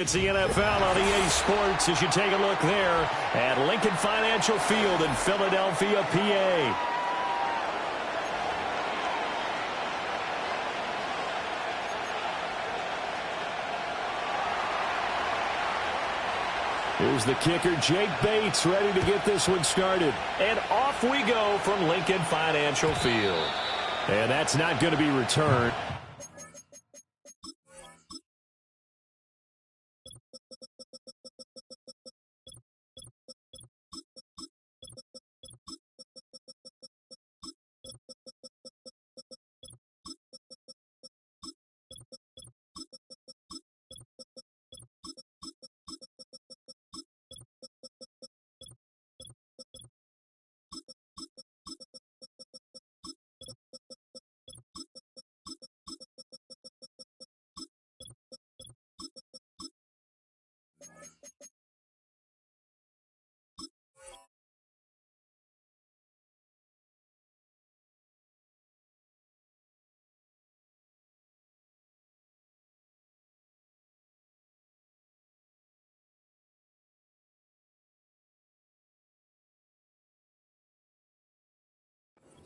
It's the NFL on EA Sports as you take a look there at Lincoln Financial Field in Philadelphia, PA. Here's the kicker, Jake Bates, ready to get this one started. And off we go from Lincoln Financial Field. And that's not going to be returned.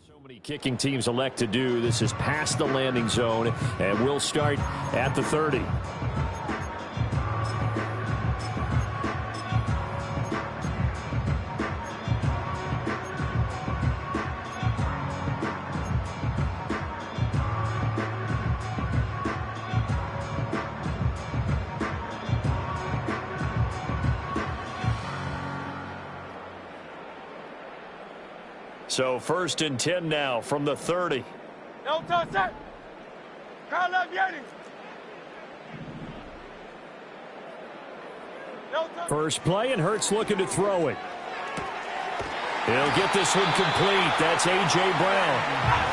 So many kicking teams elect to do. This is past the landing zone, and we'll start at the 30. So 1st and 10 now from the 30. No touch that. Carl Yeti. No touch. First play, and Hurts looking to throw it. He'll get this one complete. That's A.J. Brown.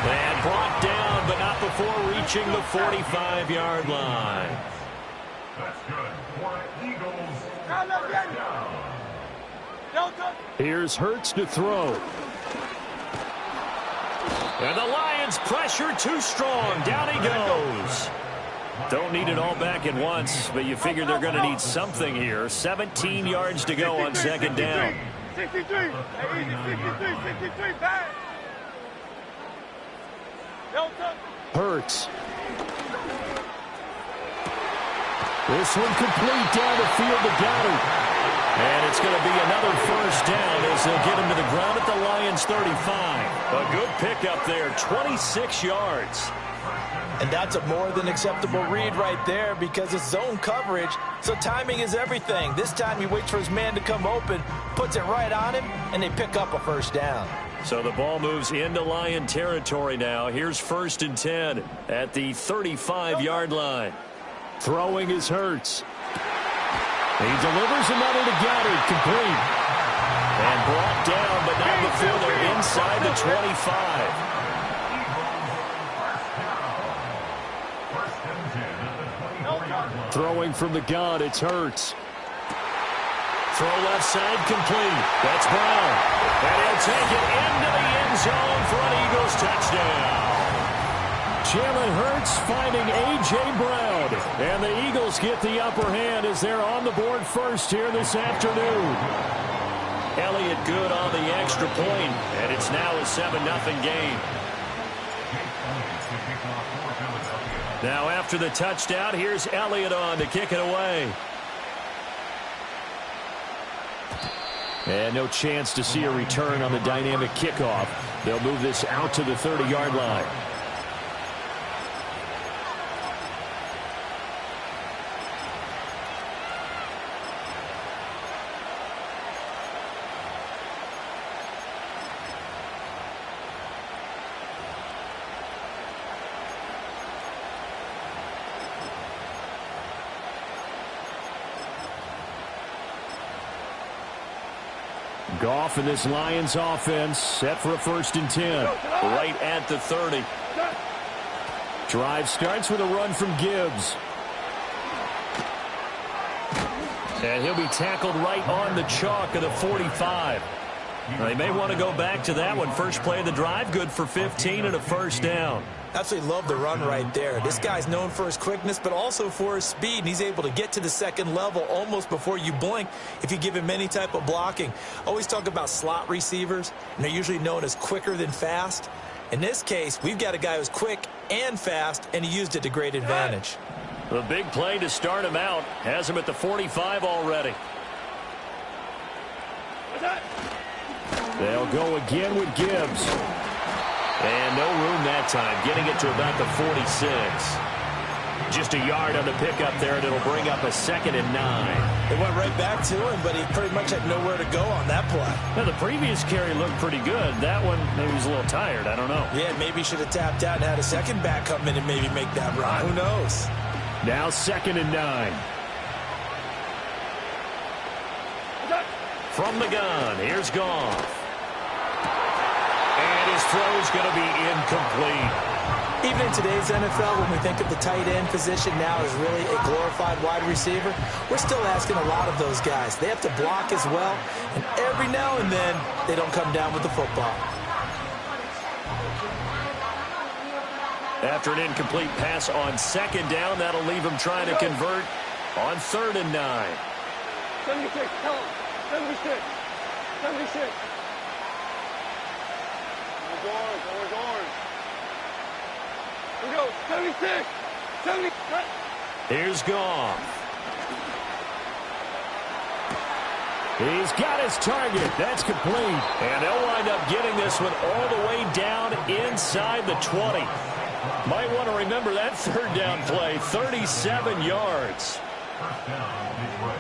And brought down, but not before reaching the 45-yard line. That's good for Eagles. Carl Yeti. No touch. Here's Hurts to throw. And the Lions pressure too strong. Down he goes. Don't need it all back at once, but you figure they're going to need something here. 17 yards to go on 2nd down. 63. 63, pass. No touch. Hurts. This one complete down the field to Goddard. And it's going to be another 1st down as they'll get him to the ground at the Lions' 35. A good pickup there, 26 yards. And that's a more than acceptable read right there because it's zone coverage, so timing is everything. This time he waits for his man to come open, puts it right on him, and they pick up a 1st down. So the ball moves into Lion territory now. Here's 1st and 10 at the 35-yard line. Throwing is Hurts. He delivers another to Goddard, complete. And brought down, but not before they're inside the 25. Throwing from the gun, it's Hurts. Throw left side, complete. That's Brown. And he'll take it into the end zone for an Eagles touchdown. Jalen Hurts finding A.J. Brown. And the Eagles get the upper hand as they're on the board first here this afternoon. Elliott good on the extra point, and it's now a 7-0 game. Now after the touchdown, here's Elliott on to kick it away. And no chance to see a return on the dynamic kickoff. They'll move this out to the 30-yard line. Goff and this Lions offense set for a 1st and 10. Right at the 30. Drive starts with a run from Gibbs. And he'll be tackled right on the chalk of the 45. They may want to go back to that one. First play of the drive, good for 15 and a 1st down. Absolutely love the run right there. This guy's known for his quickness, but also for his speed. And he's able to get to the second level almost before you blink if you give him any type of blocking. Always talk about slot receivers, and they're usually known as quicker than fast. In this case, we've got a guy who's quick and fast, and he used it to great advantage. The big play to start him out has him at the 45 already. They'll go again with Gibbs. And no room that time, getting it to about the 46. Just a yard on the pickup there, and it'll bring up a 2nd and 9. They went right back to him, but he pretty much had nowhere to go on that play. Now, the previous carry looked pretty good. That one, maybe he was a little tired. I don't know. Yeah, maybe he should have tapped out and had a second back come in and maybe make that run. Who knows? Now 2nd and 9. From the gun, here's Goff. And his throw's going to be incomplete. Even in today's NFL, when we think of the tight end position now as really a glorified wide receiver, we're still asking a lot of those guys. They have to block as well, and every now and then, they don't come down with the football. After an incomplete pass on 2nd down, that'll leave him trying to convert on 3rd and 9. 76, tell him. 76. 76. Orange. Here we go. 76. 70. Here's Goff. He's got his target. That's complete. And they'll wind up getting this one all the way down inside the 20. Might want to remember that 3rd down play. 37 yards. First down, Detroit.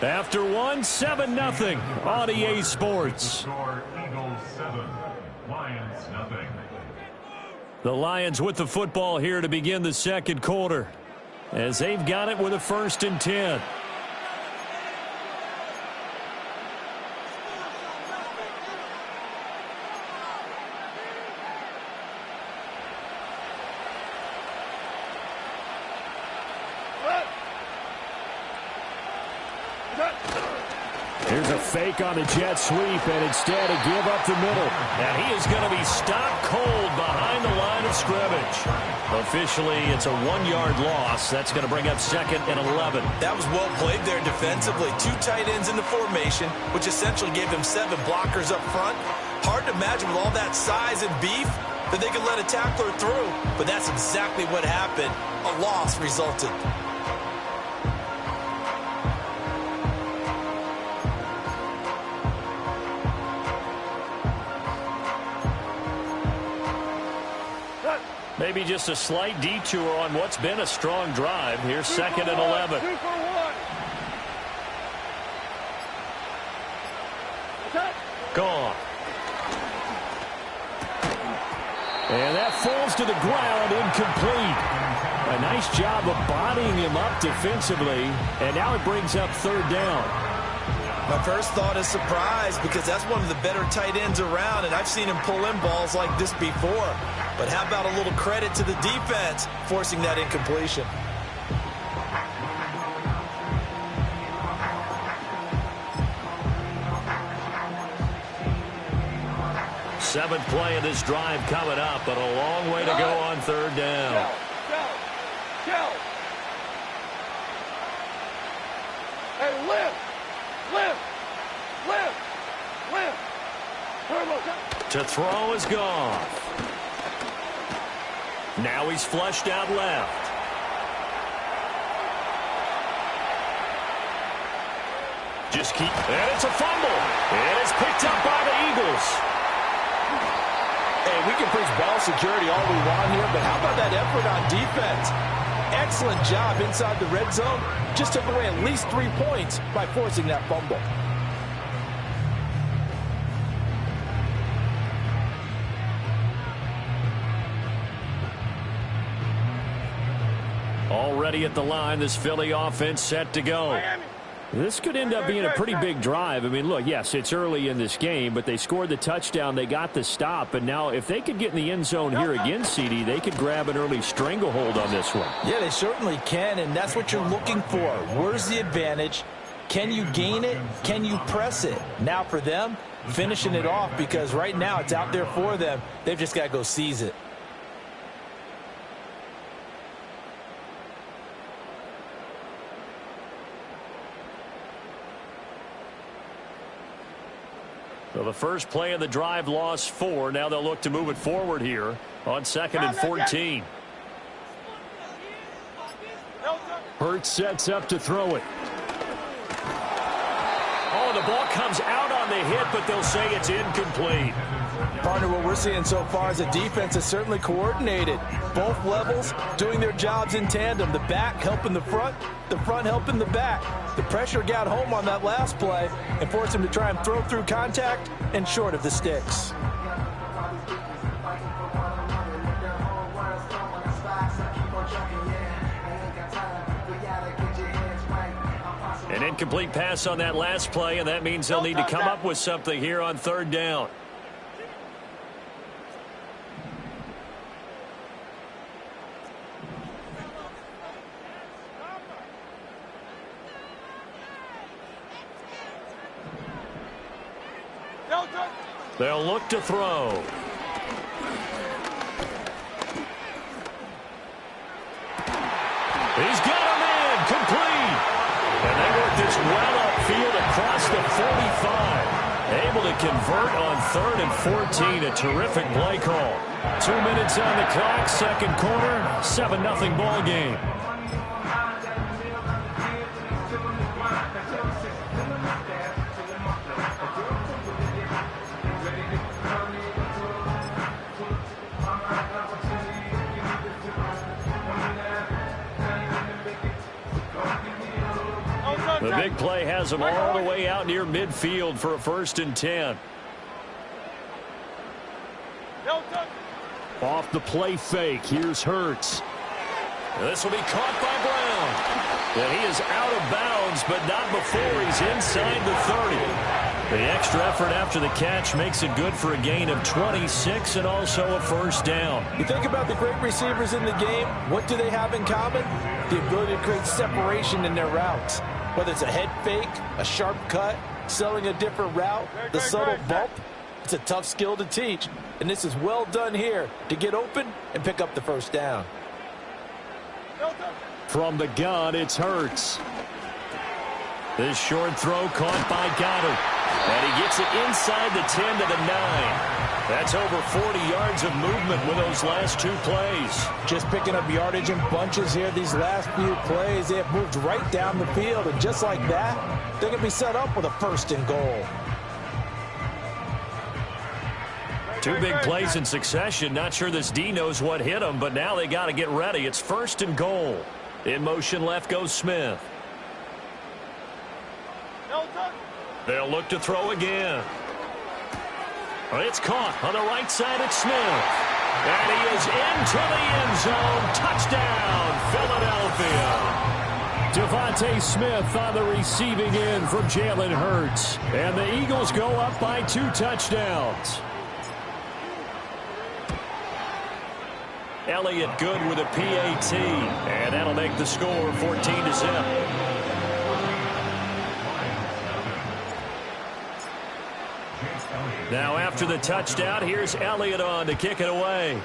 After 7-0 on EA Sports. Score Eagles 7, Lions nothing. The Lions with the football here to begin the 2nd quarter, as they've got it with a 1st and 10. Here's a fake on the jet sweep, and instead a give up the middle. And he is going to be stopped cold behind the line of scrimmage. Officially, it's a 1-yard loss. That's going to bring up 2nd and 11. That was well played there defensively. 2 tight ends in the formation, which essentially gave them 7 blockers up front. Hard to imagine with all that size and beef that they could let a tackler through. But that's exactly what happened. A loss resulted. Maybe just a slight detour on what's been a strong drive. Here's 2nd and 11. 2 for 1. Gone. And that falls to the ground, incomplete. A nice job of bodying him up defensively, and now it brings up 3rd down. My first thought is surprise, because that's one of the better tight ends around, and I've seen him pull in balls like this before. But how about a little credit to the defense forcing that incompletion? Seventh play of this drive coming up, but a long way to go on 3rd down. Go. Hey, lift. To throw is Goff. Now he's flushed out left. Just keep, and it's a fumble. And it's picked up by the Eagles. Hey, we can preach ball security all we want here, but how about that effort on defense? Excellent job inside the red zone. Just took away at least 3 points by forcing that fumble. Already at the line, this Philly offense set to go. Miami. This could end up being a pretty big drive. I mean, look, yes, it's early in this game, but they scored the touchdown. They got the stop. And now if they could get in the end zone here again, CD, they could grab an early stranglehold on this one. Yeah, they certainly can, and that's what you're looking for. Where's the advantage? Can you gain it? Can you press it? Now for them, finishing it off, because right now it's out there for them. They've just got to go seize it. So the first play of the drive lost 4. Now they'll look to move it forward here on 2nd and 14. Hurts sets up to throw it. Oh, the ball comes out on the hit, but they'll say it's incomplete. Partner, what we're seeing so far is the defense is certainly coordinated. Both levels doing their jobs in tandem. The back helping the front helping the back. The pressure got home on that last play and forced him to try and throw through contact and short of the sticks. An incomplete pass on that last play, and that means they'll need to come up with something here on 3rd down. They'll look to throw. He's got him in, complete. And they work this well upfield across the 45. Able to convert on 3rd and 14. A terrific play call. 2 minutes on the clock, 2nd quarter, 7-0 ball game. The big play has them all the way out near midfield for a 1st and 10. Off the play fake, here's Hurts. This will be caught by Brown. And he is out of bounds, but not before he's inside the 30. The extra effort after the catch makes it good for a gain of 26 and also a 1st down. You think about the great receivers in the game, what do they have in common? The ability to create separation in their routes. Whether it's a head fake, a sharp cut, selling a different route, the subtle bump, it's a tough skill to teach. And this is well done here to get open and pick up the 1st down. From the gun, it's Hurts. This short throw caught by Goddard. And he gets it inside the 10 to the 9. That's over 40 yards of movement with those last 2 plays. Just picking up yardage in bunches here these last few plays. They have moved right down the field, and just like that, they're going to be set up with a 1st and goal. 2 big plays in succession. Not sure this D knows what hit him, but now they got to get ready. It's 1st and goal. In motion left goes Smith. They'll look to throw again. It's caught on the right side at Smith. And he is into the end zone. Touchdown, Philadelphia. Devontae Smith on the receiving end from Jalen Hurts. And the Eagles go up by 2 touchdowns. Elliott good with a PAT. And that'll make the score 14-0. Now after the touchdown, here's Elliott on to kick it away.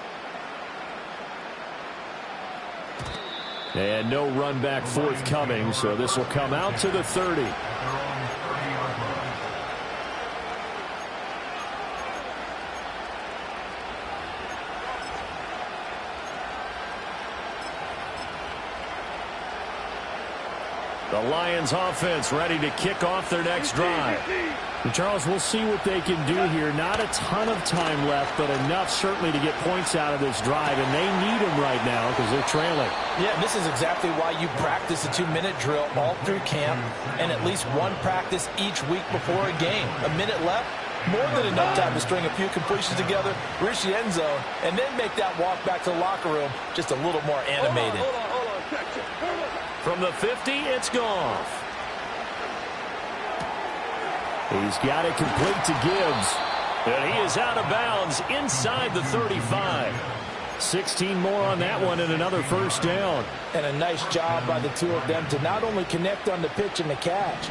And no run back forthcoming, so this will come out to the 30. The Lions offense ready to kick off their next drive. And Charles, we'll see what they can do here. Not a ton of time left, but enough certainly to get points out of this drive, and they need them right now because they're trailing. Yeah, this is exactly why you practice a 2-minute drill all through camp and at least one practice each week before a game. A minute left, more than enough time to string a few completions together, reach the end zone, and then make that walk back to the locker room just a little more animated. Hold on. From the 50, it's Goff. He's got it complete to Gibbs. And he is out of bounds inside the 35. 16 more on that one and another 1st down. And a nice job by the 2 of them to not only connect on the pitch and the catch,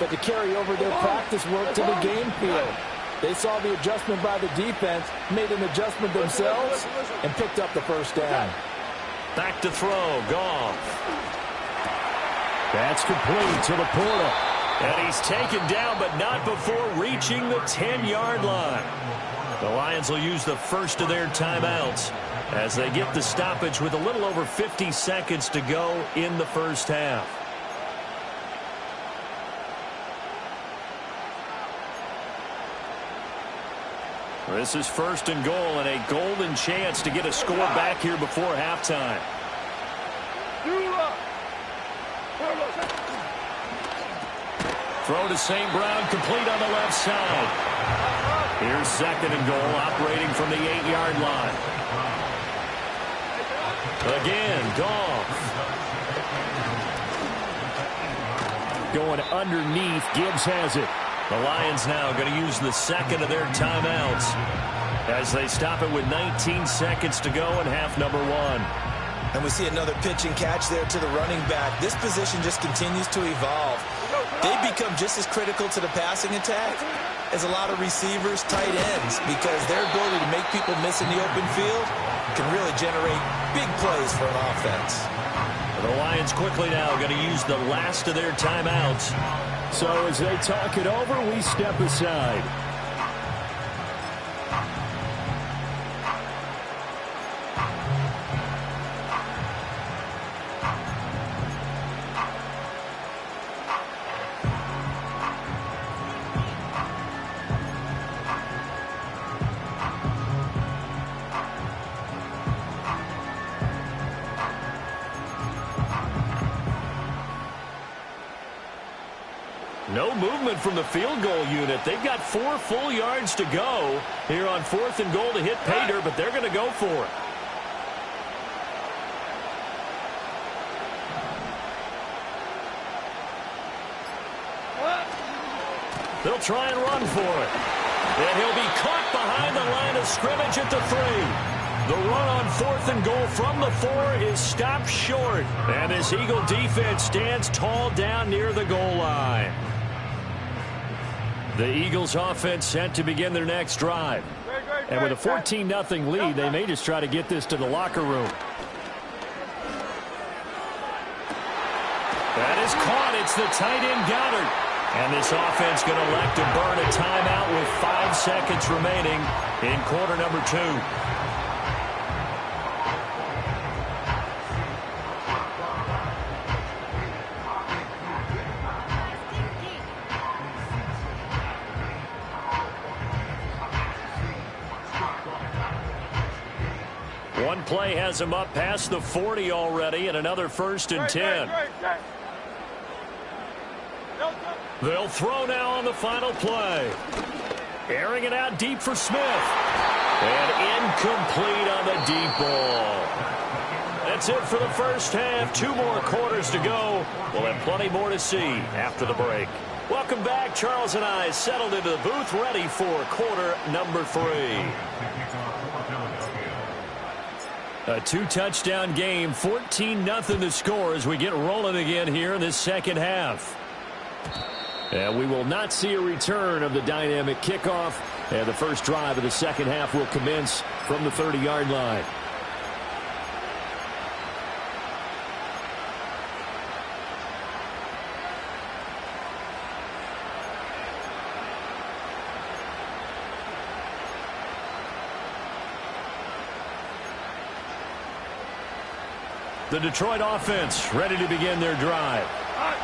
but to carry over their practice work to the game field. They saw the adjustment by the defense, made an adjustment themselves, and picked up the first down. Back to throw, Goff. That's complete to Laporta. And he's taken down, but not before reaching the 10-yard line. The Lions will use the first of their timeouts as they get the stoppage with a little over 50 seconds to go in the first half. This is first and goal and a golden chance to get a score back here before halftime. Throw to St. Brown, complete on the left side. Here's second and goal, operating from the 8-yard line. Again, Goff. Going underneath, Gibbs has it. The Lions now going to use the second of their timeouts as they stop it with 19 seconds to go in half number 1. And we see another pitch and catch there to the running back. This position just continues to evolve. They become just as critical to the passing attack as a lot of receivers, tight ends, because their ability to make people miss in the open field can really generate big plays for an offense. The Lions quickly now going to use the last of their timeouts. So as they talk it over, we step aside. No movement from the field goal unit. They've got 4 full yards to go here on 4th and goal to hit pay dirt, but they're going to go for it. They'll try and run for it. And he'll be caught behind the line of scrimmage at the 3. The run on 4th and goal from the 4 is stopped short. And this Eagle defense stands tall down near the goal line. The Eagles offense set to begin their next drive. And with a 14-0 lead, they may just try to get this to the locker room. That is caught. It's the tight end Goddard. And this offense going to elect to burn a timeout with 5 seconds remaining in quarter number 2. One play has him up past the 40 already, and another 1st and 10. They'll throw now on the final play. Airing it out deep for Smith. And incomplete on the deep ball. That's it for the first half. 2 more quarters to go. We'll have plenty more to see after the break. Welcome back. Charles and I settled into the booth, ready for quarter number 3. A 2-touchdown game, 14-0 to score as we get rolling again here in this second half. And we will not see a return of the dynamic kickoff. And the first drive of the second half will commence from the 30-yard line. The Detroit offense ready to begin their drive.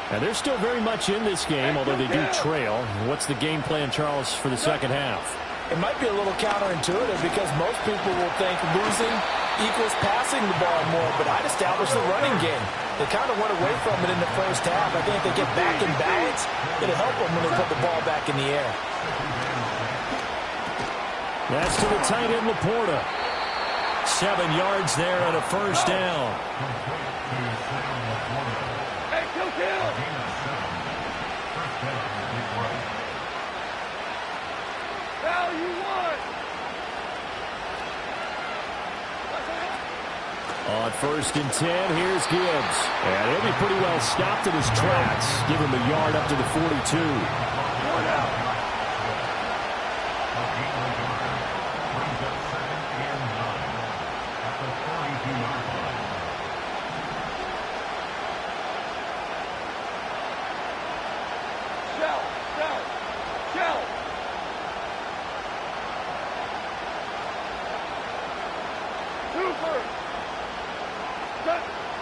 And they're still very much in this game, although they do trail. What's the game plan, Charles, for the second half? It might be a little counterintuitive because most people will think losing equals passing the ball more, but I'd establish the running game. They kind of went away from it in the first half. I think if they get back in balance, it'll help them when they put the ball back in the air. That's to the tight end, Laporta. 7 yards there and a first down. On 1st and 10. Here's Gibbs. And he'll be pretty well stopped in his tracks. Give him a yard up to the 42.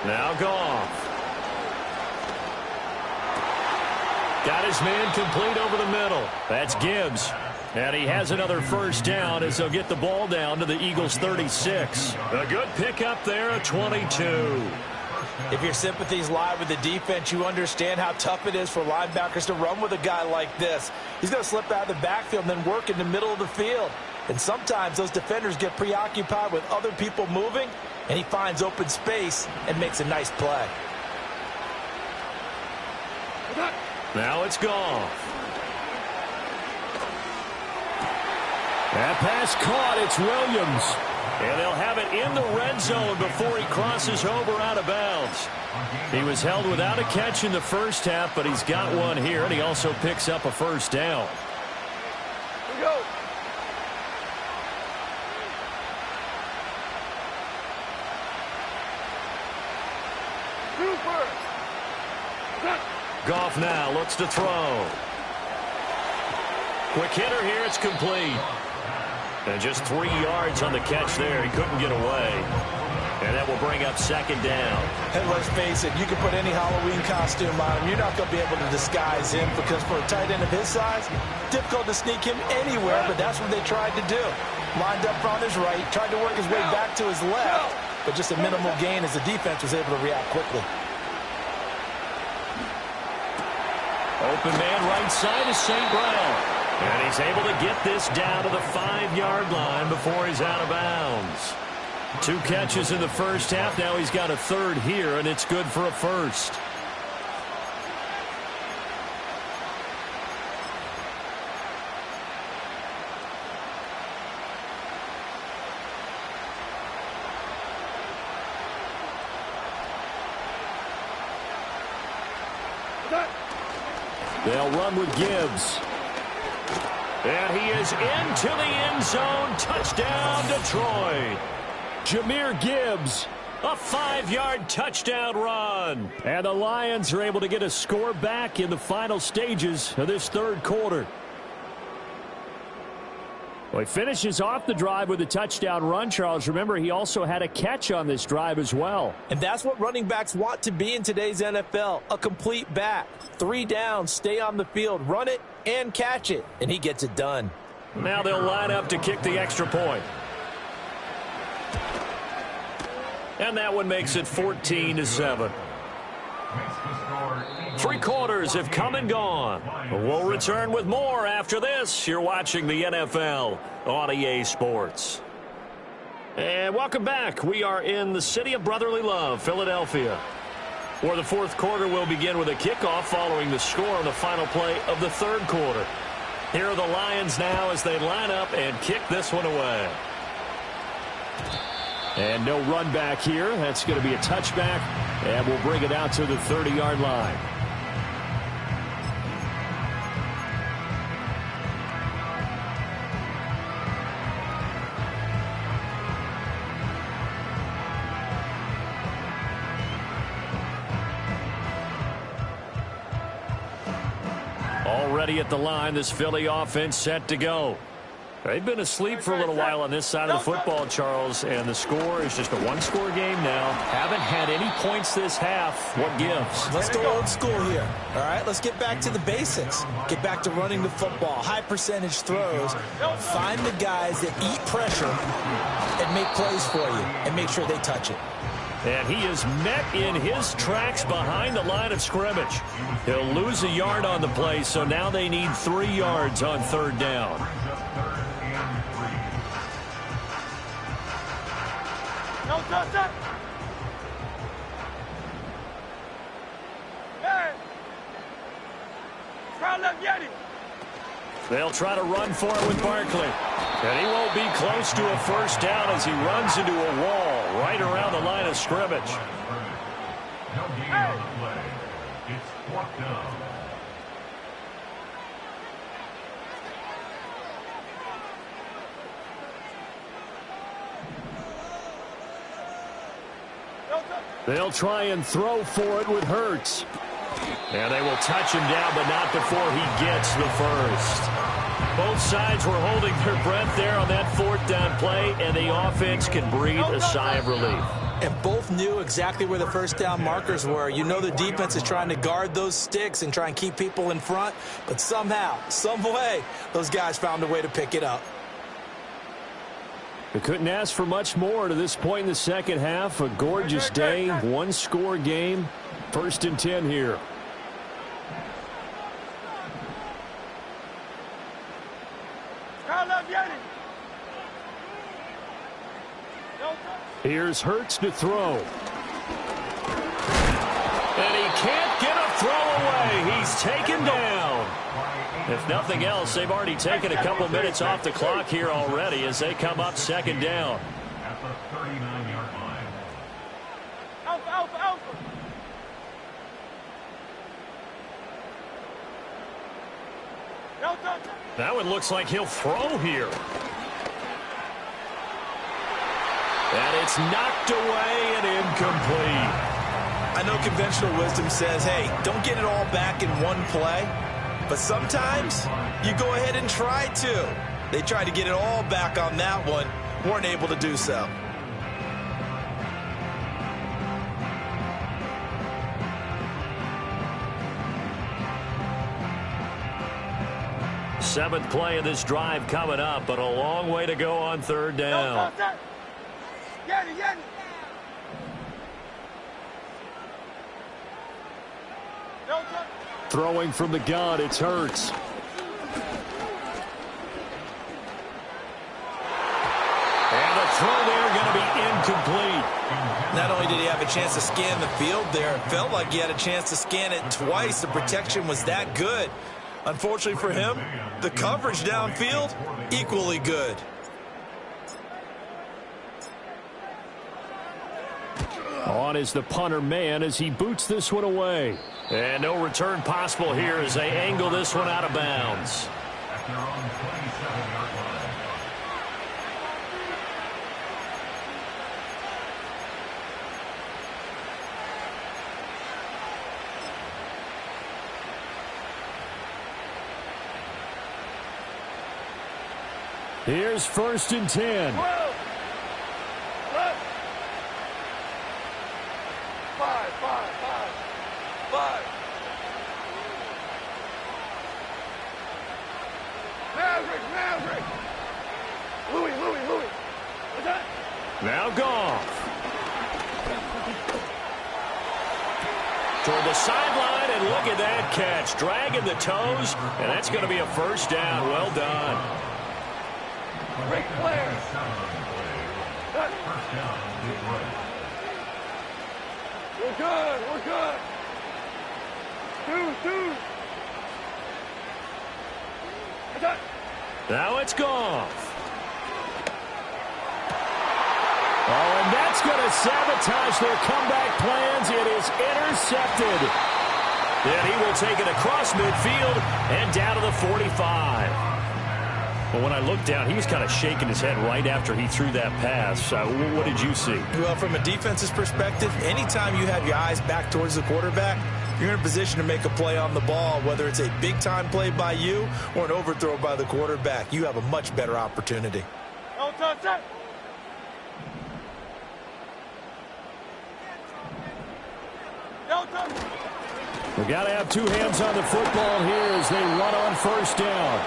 Now Goff. Got his man complete over the middle. That's Gibbs. And he has another 1st down as they'll get the ball down to the Eagles' 36. A good pickup there, a 22. If your sympathies lie with the defense, you understand how tough it is for linebackers to run with a guy like this. He's going to slip out of the backfield and then work in the middle of the field. And sometimes those defenders get preoccupied with other people moving, and he finds open space and makes a nice play. Now it's Goff. That pass caught. It's Williams. And they'll have it in the red zone before he crosses over out of bounds. He was held without a catch in the 1st half, but he's got one here, and he also picks up a 1st down. Here we go. Goff now looks to throw. Quick hitter here. It's complete. And just 3 yards on the catch there. He couldn't get away. And that will bring up 2nd down. And let's face it, you can put any Halloween costume on him. You're not going to be able to disguise him because for a tight end of his size, difficult to sneak him anywhere, but that's what they tried to do. Lined up on his right, tried to work his way back to his left, but just a minimal gain as the defense was able to react quickly. Open man right side is St. Brown. And he's able to get this down to the 5-yard line before he's out of bounds. 2 catches in the 1st half. Now he's got a 3rd here, and it's good for a 1st. They'll run with Gibbs. And he is into the end zone. Touchdown, Detroit. Jahmyr Gibbs, a 5-yard touchdown run. And the Lions are able to get a score back in the final stages of this 3rd quarter. Well, he finishes off the drive with a touchdown run, Charles. Remember, he also had a catch on this drive as well. And that's what running backs want to be in today's NFL, a complete back. 3 downs, stay on the field, run it, and catch it. And he gets it done. Now they'll line up to kick the extra point. And that one makes it 14-7. 3 quarters have come and gone. We'll return with more after this. You're watching the NFL on EA Sports. And welcome back. We are in the city of brotherly love, Philadelphia, where the 4th quarter will begin with a kickoff following the score on the final play of the 3rd quarter. Here are the Lions now as they line up and kick this one away. And no run back here. That's going to be a touchback, and we'll bring it out to the 30-yard line. Already at the line, this Philly offense set to go. They've been asleep for a little while on this side of the football, Charles, and the score is just a 1-score game now. Haven't had any points this half. What gives? Let's go old school here, all right? Let's get back to the basics. Get back to running the football, high-percentage throws. Find the guys that eat pressure and make plays for you and make sure they touch it. And he is met in his tracks behind the line of scrimmage. He'll lose a yard on the play, so now they need 3 yards on 3rd down. No touch it. Hey. Try left Yeti. They'll try to run for it with Barkley. And he won't be close to a 1st down as he runs into a wall. right around the line of scrimmage. No gain on the play. It's fourth down. They'll try and throw for it with Hurts. And they will touch him down, but not before he gets the first. Both sides were holding their breath there on that fourth down play, and the offense can breathe a sigh of relief. And both knew exactly where the first down markers were. You know the defense is trying to guard those sticks and try and keep people in front, but somehow, some way, those guys found a way to pick it up. They couldn't ask for much more to this point in the second half. A gorgeous day, one-score game. 1st and 10 here. Here's Hurts to throw. And he can't get a throw away. He's taken down. If nothing else, they've already taken a couple minutes off the clock here already as they come up 2nd down. At the 39-yard line. Alpha, alpha, alpha. Delta. That one looks like he'll throw here. And it's knocked away and incomplete. I know conventional wisdom says, hey, don't get it all back in one play. But sometimes you go ahead and try to. They tried to get it all back on that one. Weren't able to do so. Seventh play of this drive coming up, but a long way to go on 3rd down. Throwing from the gun, it's Hurts. And the throw there going to be incomplete. Not only did he have a chance to scan the field there, it felt like he had a chance to scan it twice. The protection was that good. Unfortunately for him, the coverage downfield, equally good. On is the punter man as he boots this one away. And no return possible here as they angle this one out of bounds. At their own 27-yard line. Here's 1st and 10. 12. Left. 5, 5, 5. 5. Maverick. Louis. What's that? Now Goff. Toward the sideline, and look at that catch. Dragging the toes, and that's going to be a 1st down. Well done. Ric Flair. First down, Detroit. We're good. Two. What's that? Now it's Goff. Oh, and that's going to sabotage their comeback plans. It is intercepted. And he will take it across midfield and down to the 45. Well, when I looked down, he was kind of shaking his head right after he threw that pass. What did you see? Well, from a defense's perspective, anytime you have your eyes back towards the quarterback, you're in a position to make a play on the ball, whether it's a big-time play by you or an overthrow by the quarterback. You have a much better opportunity. No touch it. We've got to have two hands on the football here as they run on 1st down.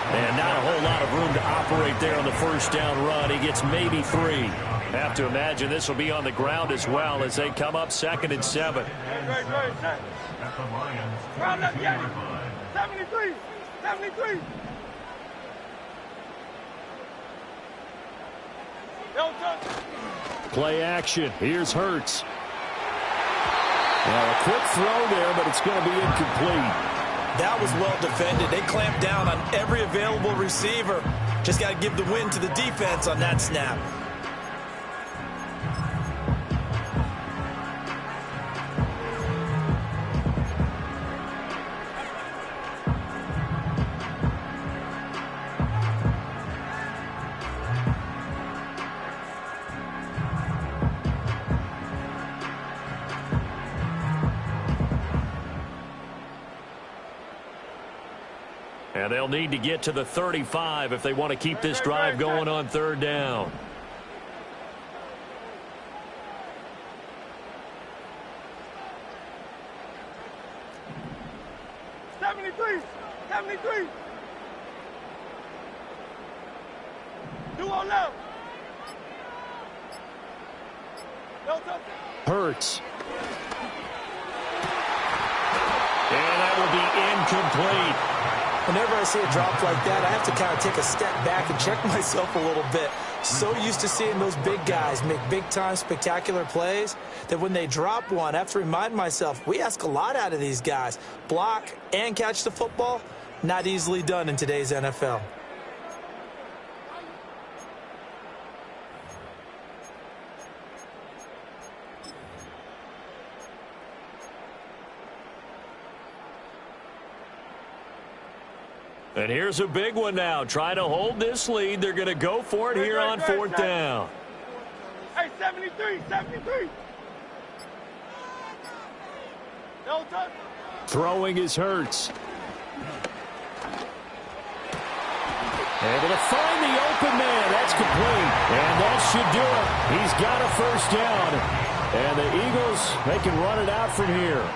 And not a whole lot of room to operate there on the 1st down run. He gets maybe 3. Have to imagine this will be on the ground as well as they come up 2nd and 7. Great. Set. At the Lions' Round up, 22-yard line. 73. No touch. Play action. Here's Hurts. Well, a quick throw there, but it's going to be incomplete. That was well defended. They clamped down on every available receiver. Just got to give the win to the defense on that snap. And they'll need to get to the 35 if they want to keep this drive going on third down. Hurts. And that will be incomplete. Whenever I see a drop like that, I have to kind of take a step back and check myself a little bit. So used to seeing those big guys make big-time spectacular plays that when they drop one, I have to remind myself, we ask a lot out of these guys. Block and catch the football, not easily done in today's NFL. And here's a big one now. Trying to hold this lead. They're going to go for it here on fourth down. Hey, 73, 73. No touch. Throwing is Hurts. Able to find the open man. That's complete. And that should do it. He's got a first down. And the Eagles, they can run it out from here.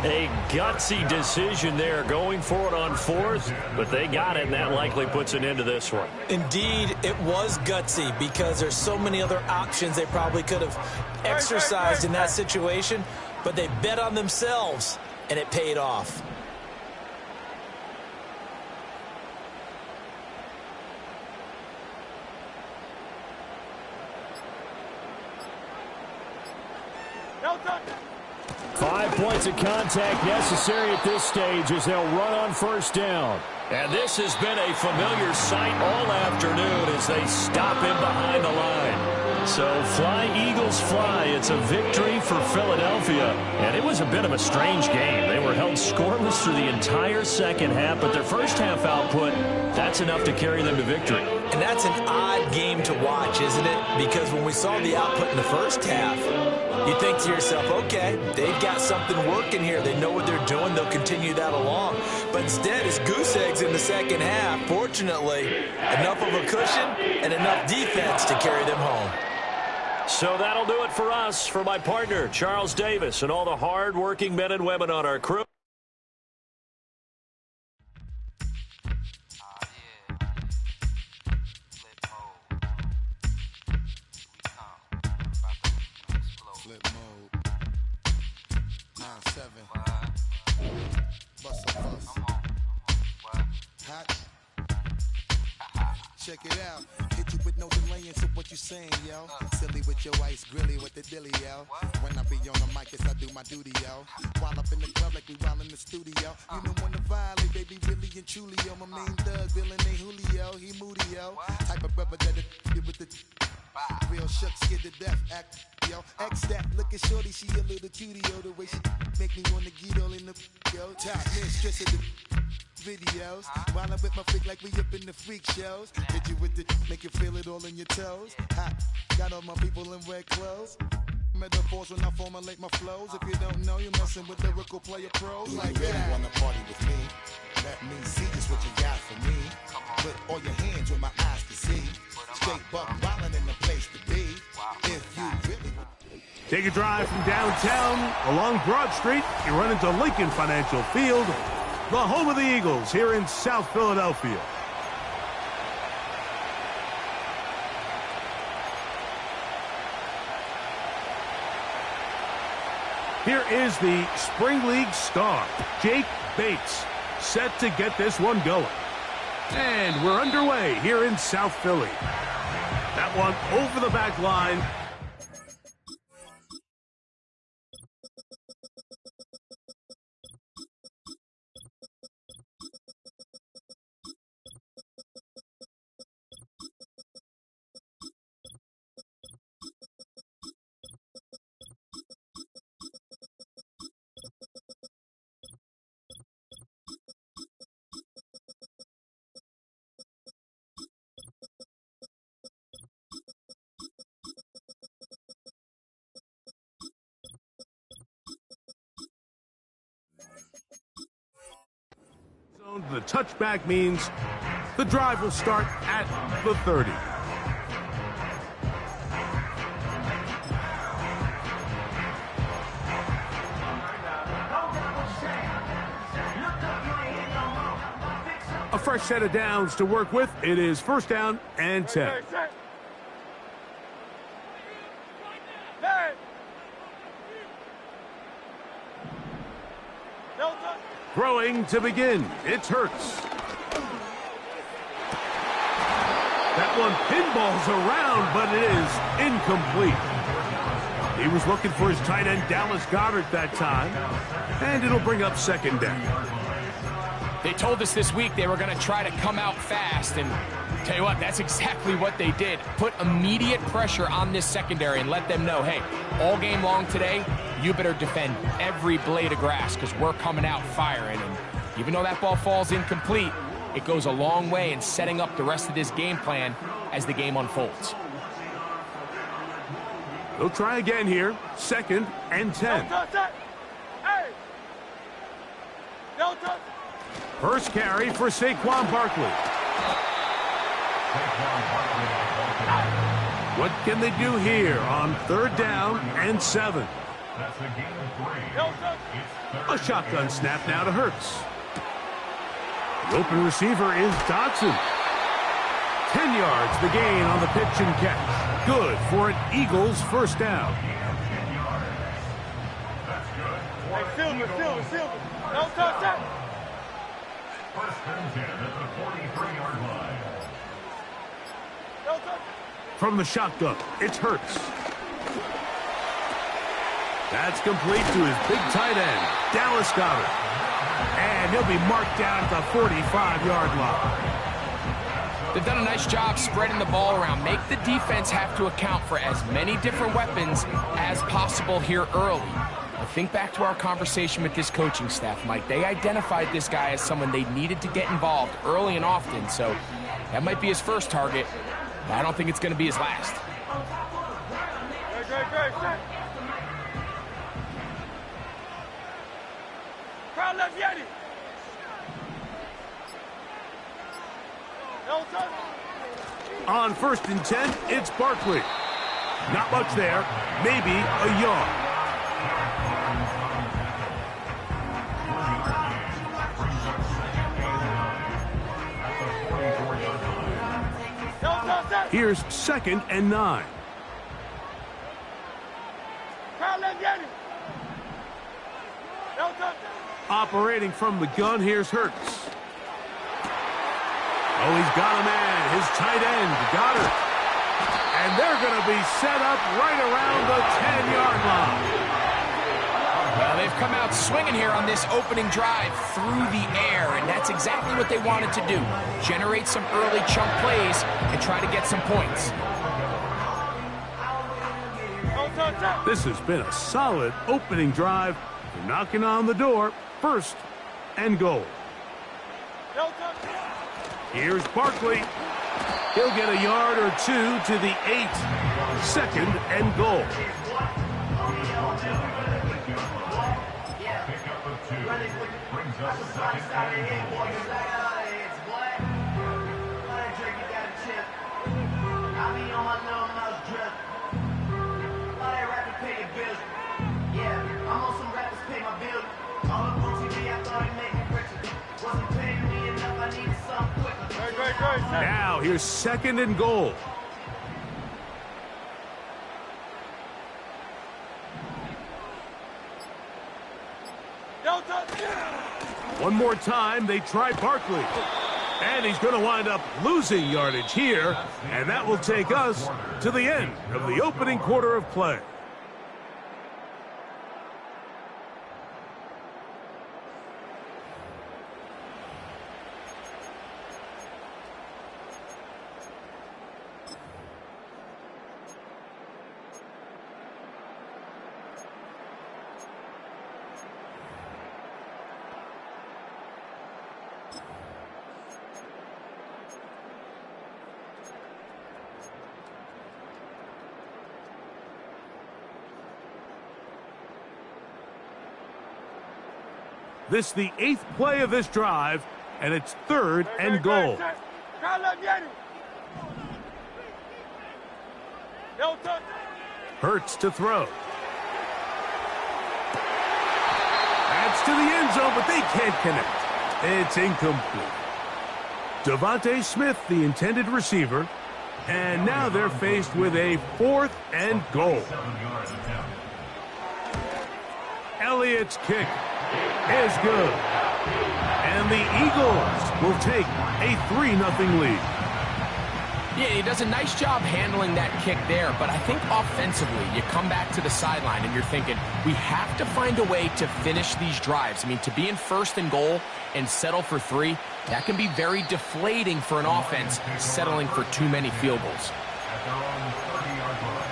A gutsy decision there, going for it on fourth, but they got it, and that likely puts an end to this one. Indeed, it was gutsy because there's so many other options they probably could have exercised in that situation, but they bet on themselves, and it paid off. No touch. 5 points of contact necessary at this stage as they'll run on first down. And this has been a familiar sight all afternoon as they stop him behind the line. So fly, Eagles, fly. It's a victory for Philadelphia. And it was a bit of a strange game. They were held scoreless through the entire second half, but their first half output, that's enough to carry them to victory. And that's an odd game to watch, isn't it? Because when we saw the output in the first half, you think to yourself, okay, they've got something working here. They know what they're doing. They'll continue that along. But instead, it's goose eggs in the second half. Fortunately, enough of a cushion and enough defense to carry them home. So that'll do it for us. For my partner, Charles Davis, and all the hard-working men and women on our crew. Flip mode. 9-7. Bust a bus. Hot. Check it out. Hit you with no delay into what you saying, yo. Silly with your ice, grilly with the dilly, yo. When I be on the mic, yes, I do my duty, yo. While up in the club like we while in the studio. You know when to violate, baby, really and truly, yo. My main thug, villain ain't Julio, he moody, yo. Type of brother that'll with the real shook, scared to death, act, yo. X that, look at shorty, she a little cutie, yo. The way she make me wanna get all in the, yo. Top mistress of the videos. While I'm with my freak like we up in the freak shows. Hit you with the, make you feel it all in your toes. Hot, got all my people in red clothes. Metaphors when I formulate my flows. If you don't know, you're messing with lyrical player pros. Like you really wanna party with me? Let me see just what you got for me. Put all your hands where my eyes can see. Straight buck wildin' in the place to be. If you really take a drive from downtown along Broad Street, you run into Lincoln Financial Field, the home of the Eagles here in South Philadelphia. Here is the Spring League star, Jake Bates, set to get this one going. And we're underway here in South Philly. That one over the back line. The touchback means the drive will start at the 30. A fresh set of downs to work with. It is first down and 10. Throwing to begin. It's Hurts. That one pinballs around, but it is incomplete. He was looking for his tight end, Dallas Goedert, that time. And it'll bring up second down. They told us this week they were going to try to come out fast, and tell you what, that's exactly what they did. Put immediate pressure on this secondary and let them know, hey, all game long today, you better defend every blade of grass because we're coming out firing. And even though that ball falls incomplete, it goes a long way in setting up the rest of this game plan as the game unfolds. They'll try again here. Second and 10. First carry for Saquon Barkley. What can they do here on third down and 7? That's a gain of 3. A shotgun snap now to Hurts. The open receiver is Dotson. 10 yards the gain on the pitch and catch. Good for an Eagles first down. Silver. No touch that. First and 10 at the 43-yard line. No touch. From the shotgun, it's Hurts. That's complete to his big tight end, Dallas Goedert. And he'll be marked down at the 45-yard line. They've done a nice job spreading the ball around. Make the defense have to account for as many different weapons as possible here early. But think back to our conversation with this coaching staff, Mike. They identified this guy as someone they needed to get involved early and often. So that might be his first target, but I don't think it's going to be his last. Great. Crowd left Yeti. No touch. On first and 10, it's Barkley. Not much there, maybe a yard. Here's second and 9. Crowd left Yeti. No touch. Operating from the gun, here's Hurts. Oh, he's got a man, his tight end, Goedert. And they're going to be set up right around the 10-yard line. Well, they've come out swinging here on this opening drive through the air, and that's exactly what they wanted to do. Generate some early chunk plays and try to get some points. This has been a solid opening drive. They're knocking on the door. First and goal. Here's Barkley. He'll get a yard or two to the 8. Second and goal. Pickup of 2. Brings up second and goal. Now here's second and goal. One more time, they try Barkley. And he's going to wind up losing yardage here. And that will take us to the end of the opening quarter of play. This the 8th play of this drive, And it's 3rd and goal. Hurts to throw. That's to the end zone, but they can't connect. It's incomplete. Devontae Smith, the intended receiver. And now they're faced with a 4th and goal. Elliott's kick is good. And the Eagles will take a 3-0 lead. Yeah, he does a nice job handling that kick there, but I think offensively, you come back to the sideline and you're thinking, we have to find a way to finish these drives. I mean, to be in 1st and goal and settle for 3, that can be very deflating for an offense settling for too many field goals. At their own 30-yard line.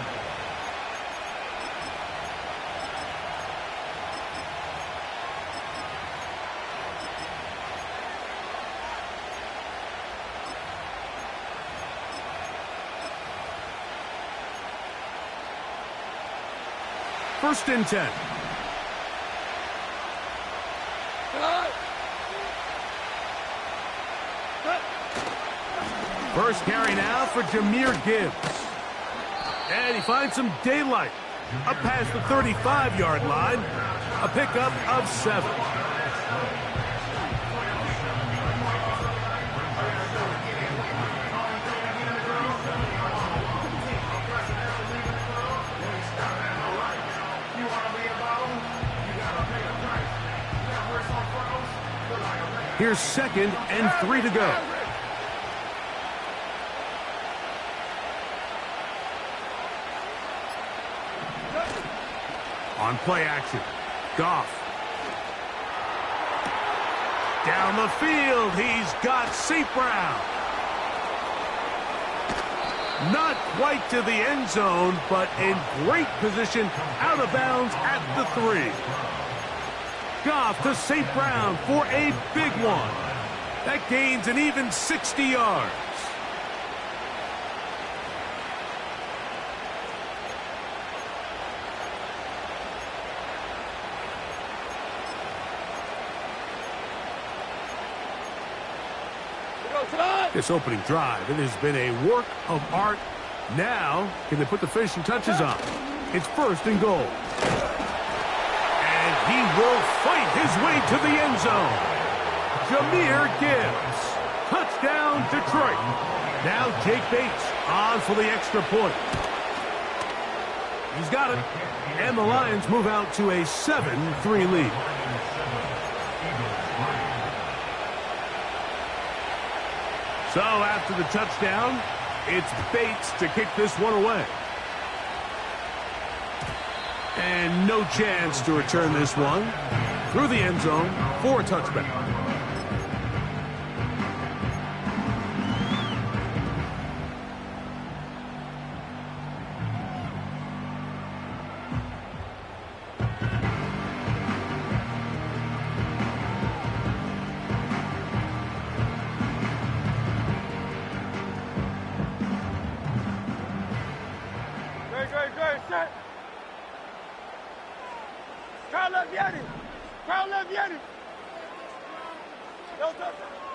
First and 10. First carry now for Jahmyr Gibbs. And he finds some daylight. Up past the 35-yard line. A pickup of 7. Here's 2nd and 3 to go. On play action, Goff. Down the field, he's got St. Brown. Not quite to the end zone, but in great position, out of bounds at the 3. Goff to St. Brown for a big one. That gains an even 60 yards. This opening drive, it has been a work of art. Now, can they put the finishing touches on? It's 1st and goal. And he will fight his way to the end zone. Jahmyr Gibbs. Touchdown, Detroit. Now Jake Bates on for the extra point. He's got it. And the Lions move out to a 7-3 lead. So after the touchdown, it's Bates to kick this one away. And no chance to return this one through the end zone for a touchback.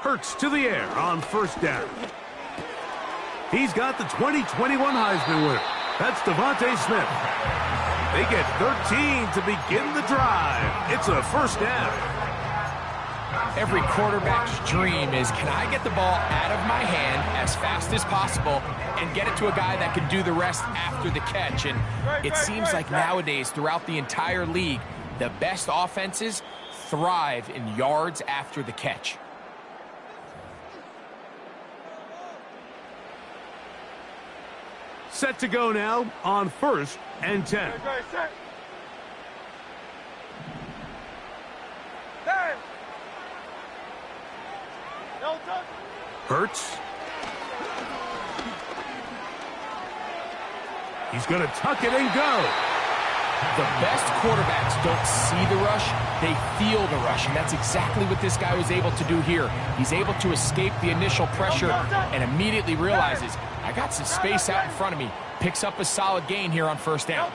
Hurts to the air on 1st down. He's got the 2021 Heisman winner. That's Devontae Smith. They get 13 to begin the drive. It's a 1st down. Every quarterback's dream is, can I get the ball out of my hand as fast as possible and get it to a guy that can do the rest after the catch? And it seems like nowadays, throughout the entire league, the best offenses thrive in yards after the catch. Set to go now on 1st and 10. Hurts. He's going to tuck it and go. The best quarterbacks don't see the rush, they feel the rush, and that's exactly what this guy was able to do here. He's able to escape the initial pressure and immediately realizes, I got some space out in front of me. Picks up a solid gain here on 1st down.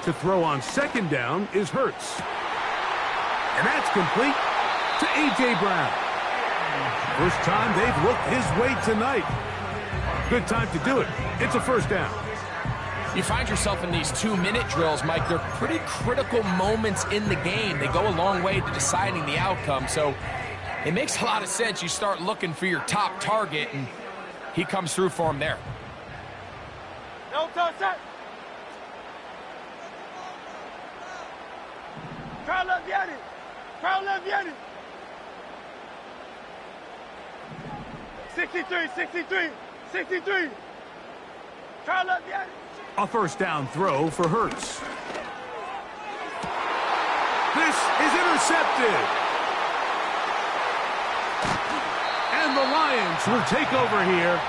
To throw on 2nd down is Hurts. And that's complete to A.J. Brown. First time they've looked his way tonight. Good time to do it. It's a first down. You find yourself in these 2-minute drills, Mike. They're pretty critical moments in the game. They go a long way to deciding the outcome. So it makes a lot of sense. You start looking for your top target, and he comes through for him there. No touch that. Carla Vianney. Carla Vianney. 63. Carla Vianney. A first down throw for Hurts. This is intercepted. And the Lions will take over here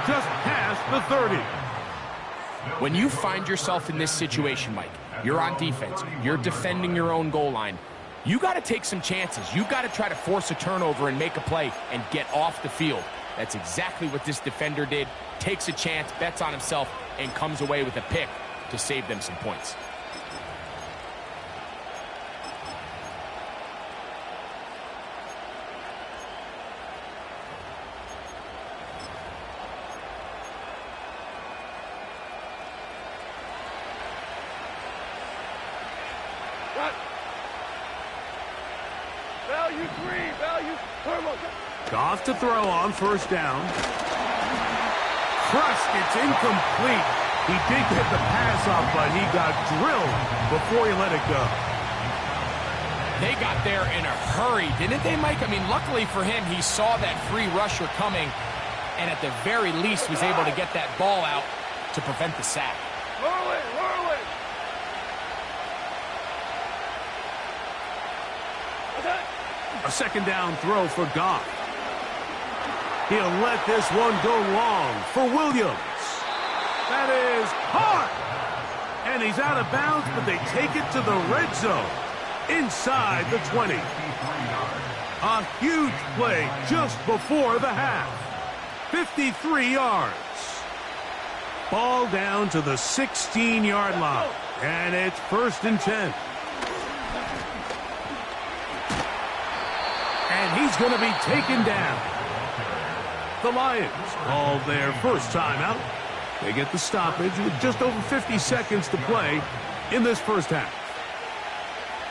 just past the 30. When you find yourself in this situation, Mike, you're on defense, you're defending your own goal line, you got to take some chances. You got to try to force a turnover and make a play and get off the field. That's exactly what this defender did. Takes a chance, bets on himself, and comes away with a pick to save them some points. Value 3, value. Goff to throw on first down. Crushed, it's incomplete. He did get the pass off, but he got drilled before he let it go. They got there in a hurry, didn't they, Mike? I mean, luckily for him, he saw that free rusher coming, and at the very least was able to get that ball out to prevent the sack. Whirlwind. A second down throw for Goff. He'll let this one go long for Williams. That is hard. And he's out of bounds, but they take it to the red zone inside the 20. A huge play just before the half. 53 yards. Ball down to the 16-yard line. And it's 1st and 10. And he's going to be taken down. The Lions called their first timeout. They get the stoppage with just over 50 seconds to play in this first half.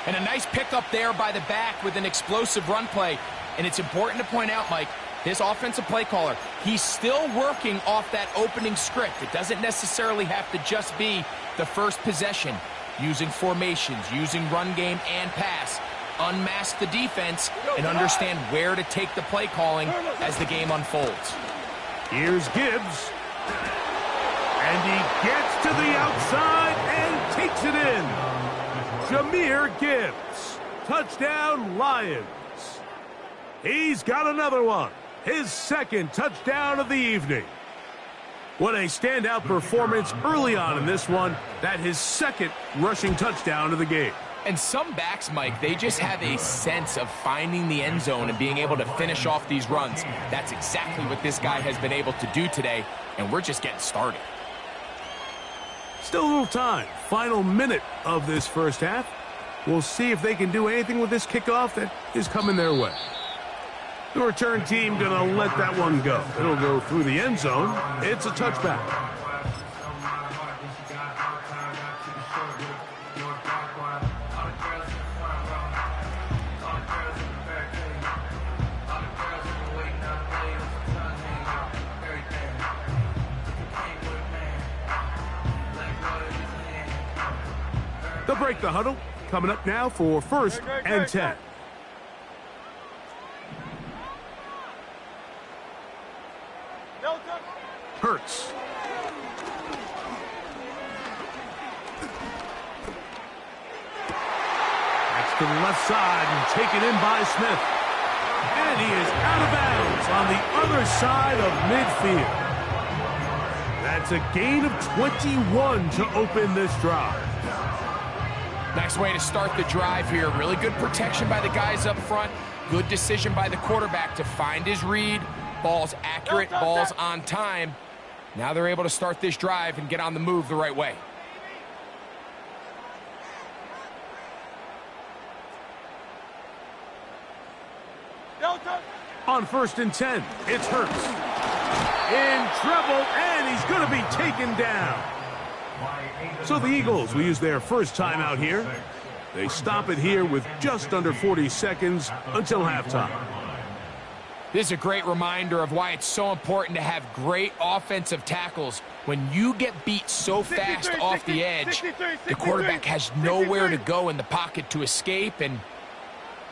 And a nice pickup there by the back with an explosive run play. And it's important to point out, Mike, this offensive play caller, he's still working off that opening script. It doesn't necessarily have to just be the first possession. Using formations, using run game and pass. Unmask the defense and understand where to take the play calling as the game unfolds. Here's Gibbs. And he gets to the outside and takes it in. Jahmyr Gibbs. Touchdown, Lions. He's got another one. His second touchdown of the evening. What a standout performance early on in this one. That his second rushing touchdown of the game. And some backs, Mike, they just have a sense of finding the end zone and being able to finish off these runs. That's exactly what this guy has been able to do today, and we're just getting started. Still a little time. Final minute of this first half. We'll see if they can do anything with this kickoff that is coming their way. The return team going to let that one go. It'll go through the end zone. It's a touchback. They'll break the huddle. Coming up now for 1st and 10. Hurts. That's to the left side and taken in by Smith. And he is out of bounds on the other side of midfield. That's a gain of 21 to open this drive. Nice way to start the drive here. Really good protection by the guys up front. Good decision by the quarterback to find his read. Ball's accurate, ball's on time. Now they're able to start this drive and get on the move the right way. On 1st and 10, it's Hurts. In trouble, and he's going to be taken down. So the Eagles will use their first timeout here. They stop it here with just under 40 seconds until halftime. This is a great reminder of why it's so important to have great offensive tackles. When you get beat so fast off the edge, the quarterback has nowhere to go in the pocket to escape, and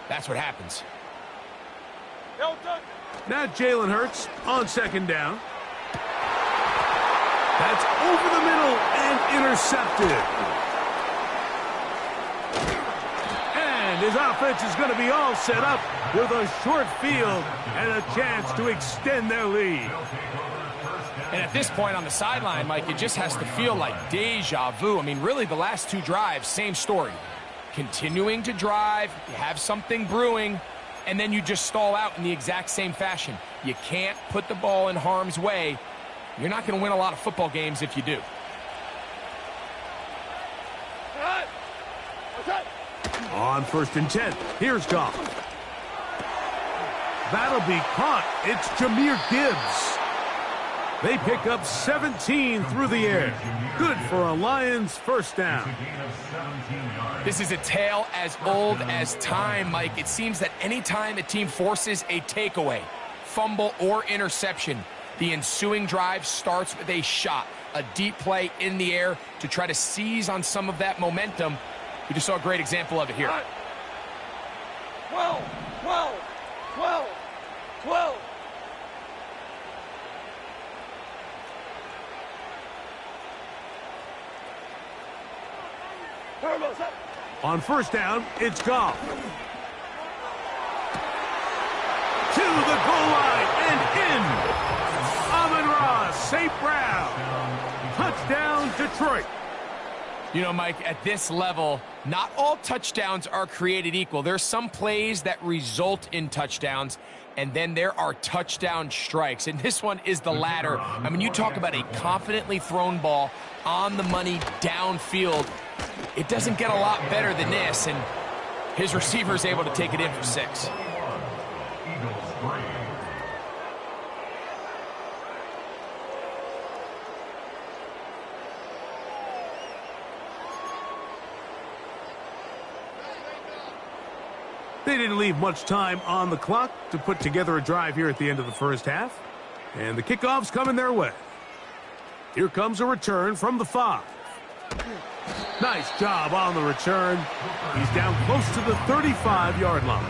that's what happens. Now Jalen Hurts on 2nd down. That's over the middle and intercepted. And his offense is going to be all set up with a short field and a chance to extend their lead. And at this point on the sideline, Mike, it just has to feel like deja vu. I mean, really, the last 2 drives, same story. Continuing to drive, you have something brewing, and then you just stall out in the exact same fashion. You can't put the ball in harm's way. You're not going to win a lot of football games if you do. On 1st and 10, here's Goff. That'll be caught. It's Jahmyr Gibbs. They pick up 17 through the air. Good for a Lions first down. This is a tale as old as time, Mike. It seems that anytime a team forces a takeaway, fumble, or interception, the ensuing drive starts with a shot, a deep play in the air to try to seize on some of that momentum. We just saw a great example of it here. 12, 12, 12, 12. On 1st down, it's Goff. To the goal line and in. Amon-Ra St. Brown. Touchdown, Detroit. You know, Mike, at this level, not all touchdowns are created equal. There's some plays that result in touchdowns, and then there are touchdown strikes. And this one is the latter. I mean, you talk about a confidently thrown ball on the money downfield. It doesn't get a lot better than this, and his receiver is able to take it in for 6. They didn't leave much time on the clock to put together a drive here at the end of the first half. And the kickoff's coming their way. Here comes a return from the 5. Nice job on the return. He's down close to the 35-yard line.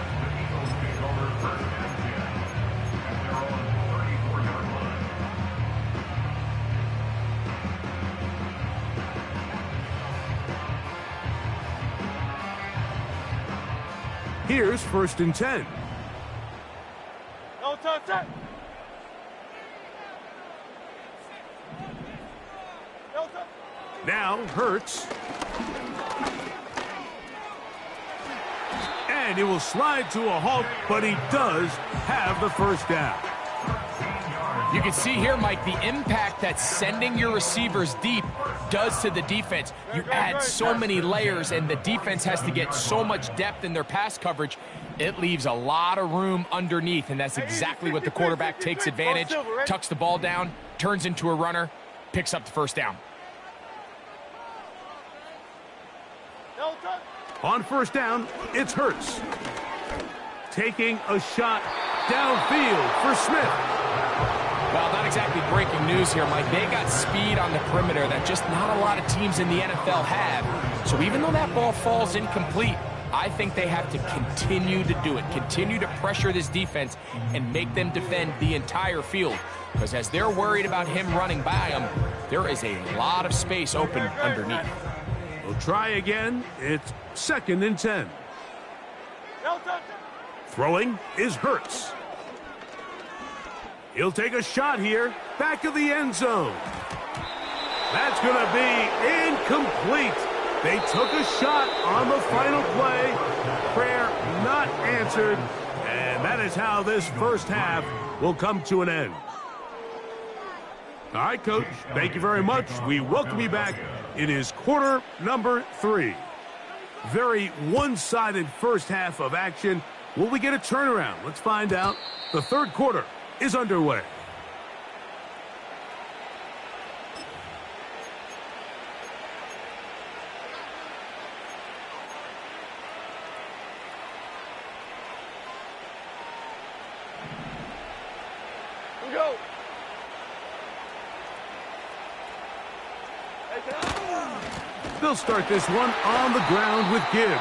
Here's 1st and 10. No touch. Now Hurts. And he will slide to a halt, but he does have the first down. You can see here, Mike, the impact that sending your receivers deep does to the defense. You add so many layers, and the defense has to get so much depth in their pass coverage. It leaves a lot of room underneath, and that's exactly what the quarterback takes advantage, tucks the ball down, turns into a runner, picks up the first down. On 1st down, it's Hurts. Taking a shot downfield for Smith. Well, not exactly breaking news here, Mike. They got speed on the perimeter that just not a lot of teams in the NFL have. So even though that ball falls incomplete, I think they have to continue to do it, continue to pressure this defense and make them defend the entire field. Because as they're worried about him running by them, there is a lot of space open underneath. We'll try again. It's 2nd and 10. Throwing is Hurts. He'll take a shot here, back of the end zone. That's going to be incomplete. They took a shot on the final play. Prayer not answered. And that is how this first half will come to an end. All right, Coach, thank you very much. We welcome you back. It is quarter number 3. Very one-sided first half of action. Will we get a turnaround? Let's find out. The third quarter is underway. Go. They'll start this one on the ground with Gibbs.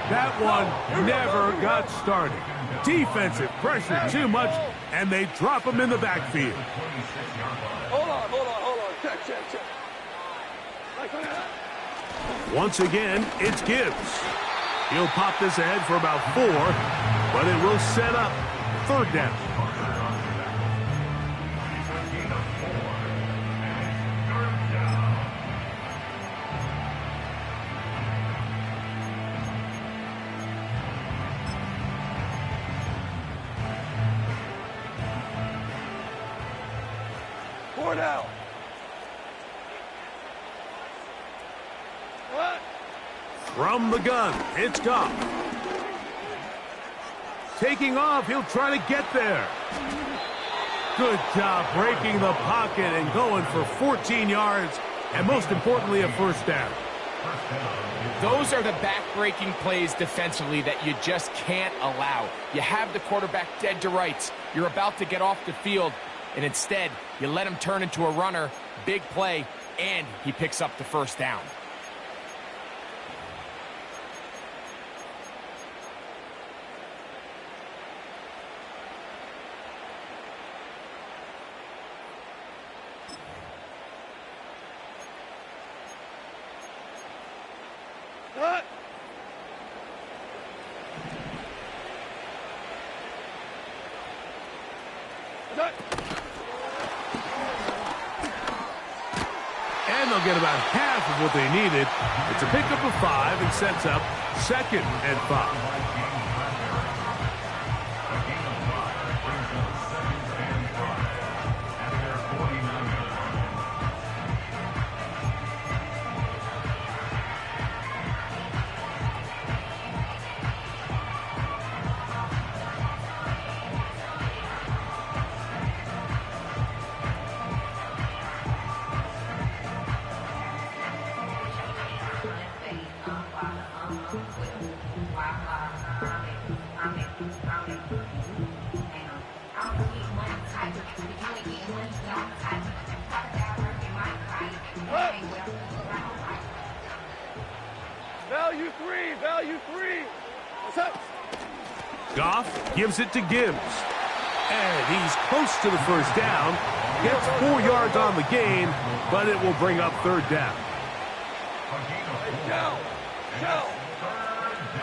That one never got started. Defensive pressure too much, and they drop him in the backfield. Hold on. Check. Once again, it's Gibbs. He'll pop this ahead for about 4, but it will set up third down. Now. What? From the gun, it's Goff. Taking off, he'll try to get there. Good job breaking the pocket and going for 14 yards, and most importantly, a first down. Those are the back-breaking plays defensively that you just can't allow. You have the quarterback dead to rights. You're about to get off the field, and instead, you let him turn into a runner, big play, and he picks up the first down. What? And they'll get about half of what they needed. It's a pickup of 5 and sets up 2nd and 5. Value three. What's up? Goff gives it to Gibbs. And he's close to the first down. Gets 4 yards on the gain, but it will bring up third down. Go.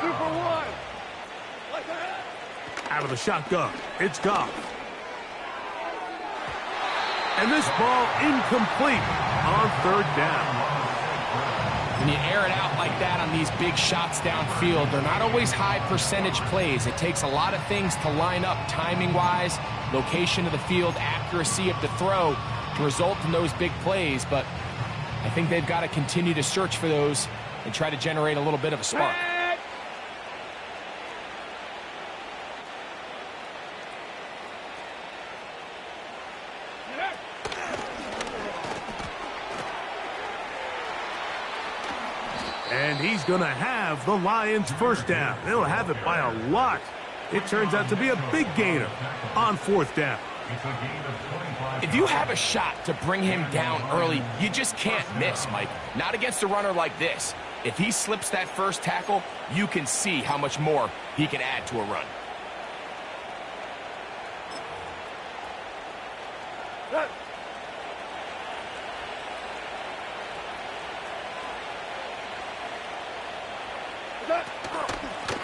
2 for 1. Like that. Out of the shotgun, it's Goff. And this ball incomplete on third down. When you air it out like that on these big shots downfield, they're not always high percentage plays. It takes a lot of things to line up timing-wise, location of the field, accuracy of the throw to result in those big plays. But I think they've got to continue to search for those and try to generate a little bit of a spark. And he's going to have the Lions first down. They'll have it by a lot. It turns out to be a big gainer on fourth down. If you have a shot to bring him down early, you just can't miss, Mike. Not against a runner like this. If he slips that first tackle, you can see how much more he can add to a run.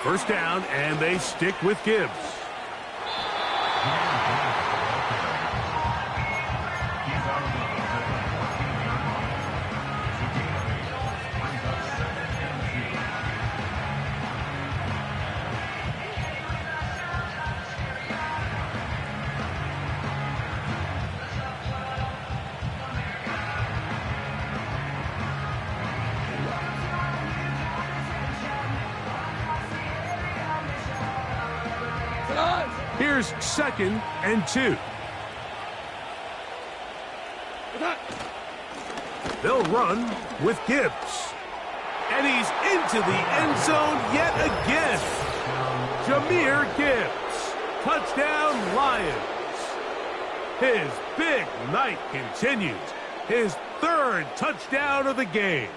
First down, and they stick with Gibbs. Here's 2nd and 2. They'll run with Gibbs. And he's into the end zone yet again. Jahmyr Gibbs. Touchdown, Lions. His big night continues. His 3rd touchdown of the game.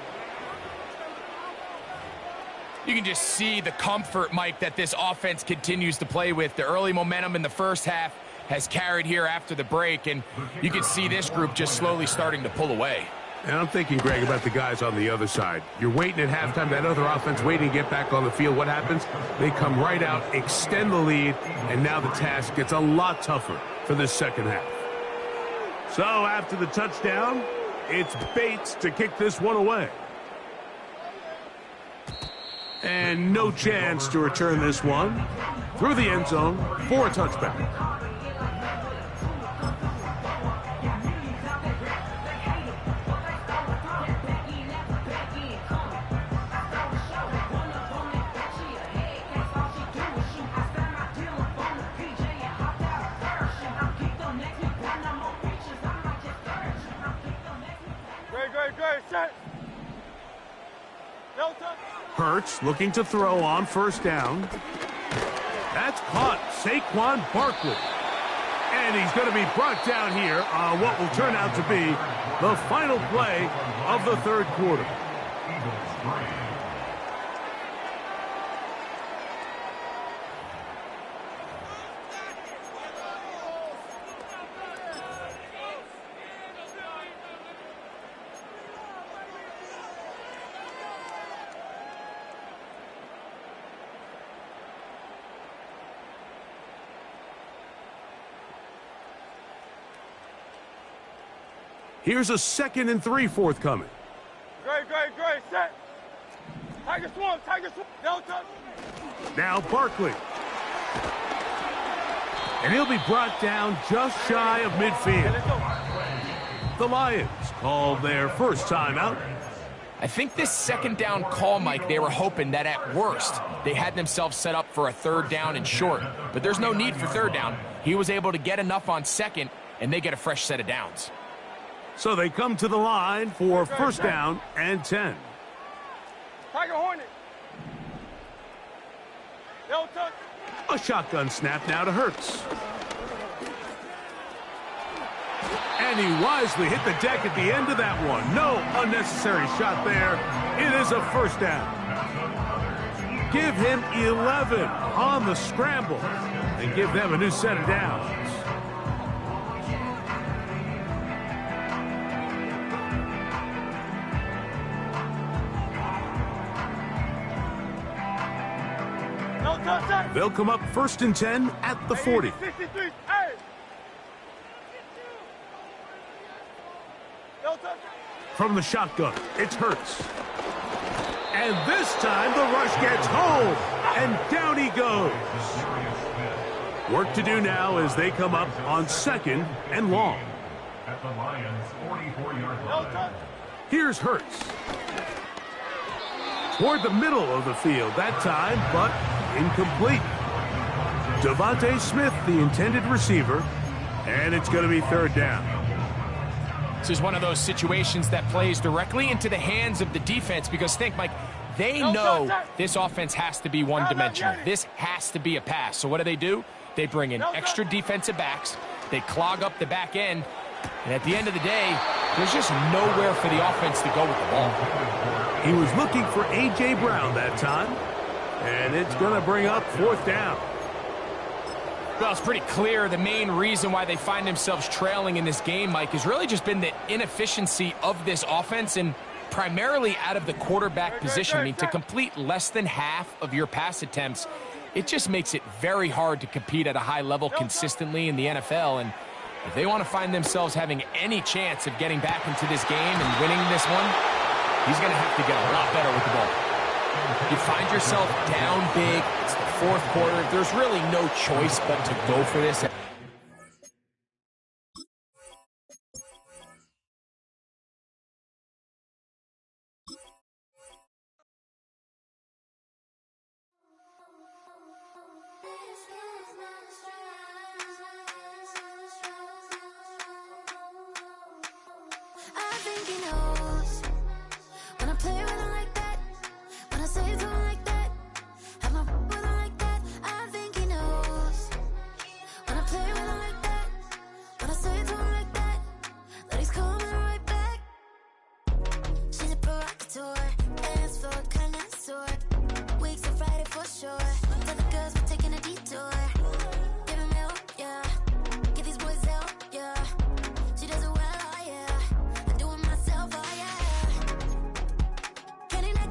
You can just see the comfort, Mike, that this offense continues to play with. The early momentum in the first half has carried here after the break, and you can see this group just slowly starting to pull away. And I'm thinking, Greg, about the guys on the other side. You're waiting at halftime, that other offense waiting to get back on the field. What happens? They come right out, extend the lead, and now the task gets a lot tougher for this second half. So after the touchdown, it's Bates to kick this one away. And no chance to return this one through the end zone for a touchback. Great, set. Delta. Hurts looking to throw on 1st down. That's caught. Saquon Barkley. And he's going to be brought down here on what will turn out to be the final play of the 3rd quarter. Here's a 2nd and 3 forthcoming. Great, set. Tiger Swamp, Delta. Now Barkley. And he'll be brought down just shy of midfield. The Lions call their first timeout. I think this 2nd down call, Mike, they were hoping that at worst they had themselves set up for a 3rd down and short. But there's no need for 3rd down. He was able to get enough on 2nd, and they get a fresh set of downs. So they come to the line for 1st down and 10. Tiger Hornet. Delta. A shotgun snap now to Hurts. And he wisely hit the deck at the end of that one. No unnecessary shot there. It is a 1st down. Give him 11 on the scramble and give them a new set of downs. They'll come up 1st and 10 at the 40. From the shotgun, it's Hurts. And this time the rush gets home, and down he goes. Work to do now as they come up on 2nd and long. At the Lions' 44-yard line. Here's Hurts. Toward the middle of the field that time, but incomplete. Devontae Smith, the intended receiver, and it's going to be 3rd down. This is one of those situations that plays directly into the hands of the defense because think, Mike, they know this offense has to be one-dimensional. This has to be a pass. So what do? They bring in extra defensive backs. They clog up the back end. And at the end of the day, there's just nowhere for the offense to go with the ball. He was looking for A.J. Brown that time. And it's going to bring up 4th down. Well, it's pretty clear the main reason why they find themselves trailing in this game, Mike, has really just been the inefficiency of this offense and primarily out of the quarterback position. I mean, to complete less than half of your pass attempts, it just makes it very hard to compete at a high level consistently in the NFL. And if they want to find themselves having any chance of getting back into this game and winning this one, he's going to have to get a lot better with the ball. You find yourself down big, it's the 4th quarter, there's really no choice but to go for this. thinking, oh